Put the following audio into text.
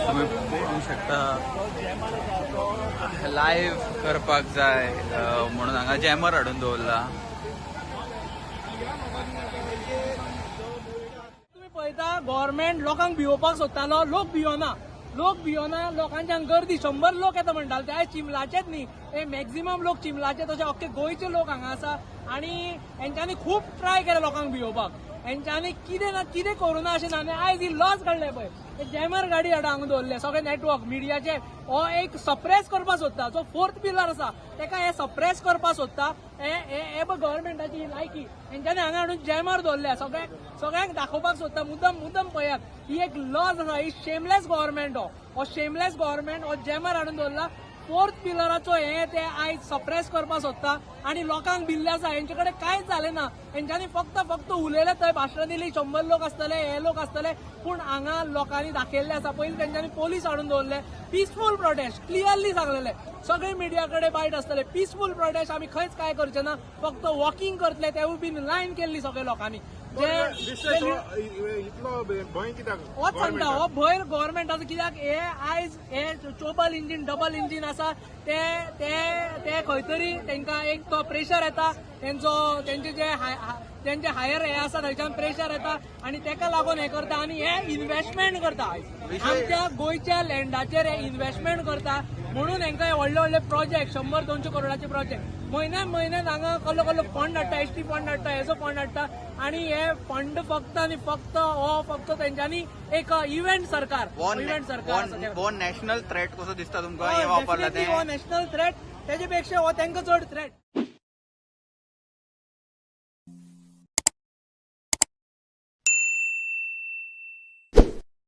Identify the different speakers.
Speaker 1: तुम्ही पळोवंक शकता लाईव्ह करपाक जाय म्हणून हांगा जॅमर हाडून दवरला.
Speaker 2: तुम्ही पळयता गव्हर्नमेंट लोकांक भिवोवपाक सोदतालो, लोक भिवना. लोकांच्या गर्दी 100 लोक येता म्हणटाले ते आयज चिंबलाचेच न्ही, हे मॅक्झिमम लोक चिंबलाचे तशे अख्खे गोंयचे लोक हांगा आसा. आणि हेंच्यांनी खूब ट्राय केला लोकांक भिवोवपाक. हेंच्यांनी कितें ना कितें करूं ना अशें ना. आनी आयज ही लॉस काडले पळय, हे जॅमर गाडी हाडून हांगा दवरले सगळे नेटवर्क मिडियाचे. हो एक सप्रेस करपाक सोदता, जो 4th पिलर आसा तेका हे सप्रेस करपाक सोदता. हे गव्हर्नमेंटाची लायकी. हेंच्यांनी हांगा हाडून जॅमर दवरल्या, सगळ्यांक दाखोवपाक सोदता. मुद्दम पळयात, ही एक लॉस आसा. ही शेमलेस गव्हर्नमेंट. हो शेमलेस गव्हर्नमेंट हो जॅमर हाडून दवरला. 4th पिलराचो हे ते आयज सप्रेस करपाक सोदता आणि लोकांक भिल्ले आसा. हेंचे कडेन कांयच जालें ना. हेंच्यांनी फक्त उलयले, थंय भाशणां दिली, 100 लोक आसतले, हे लोक आसतले. पूण हांगा लोकांनी दाखयल्ले आसा. पयलीं तेंच्यांनी पोलीस हाडून दवरले. पीसफूल प्रोटेस्ट क्लियरली सांगलेले. सगळे मिडिया कडेन बायट आसतले. पीसफूल प्रोटेस्ट, आमी खंयच काय करचे ना, फक्त वॉकिंग करतले. तेवूय बीन लायन केल्ली सगळे लोकांनी. होच सांगता, हो भंय गव्हर्नमेंटाचो. कित्याक हे आयज हे चोबल इंजीन डबल इंजीन आसा ते खंय तरी तेंका एक तो प्रेशर येता. तेंचे हायर हे आसा थंयच्यान प्रेशर येता आणि तेका लागून हे करता. आणि हे इन्व्हेस्टमेंट करता आमच्या गोंयच्या लँडाचेर. हे इन्व्हेस्टमेंट करता म्हणून हेंका व्हडले प्रोजेक्ट 100-200 करोडाचे प्रोजेक्ट म्हयन्यान हांगा कसलो फंड हाडटा, एसटी फंड हाडटा, हेजो फंड हाडटा. आणि हे फंड फक्त तेंच्यांनी एक इव्हेंट सरकार
Speaker 1: नॅशनल थ्रेट कसो दिसता तुमकां हे वापरला ते?
Speaker 2: हो नॅशनल थ्रेट, तेजे पेक्षा हो तेंका चड थ्रेट.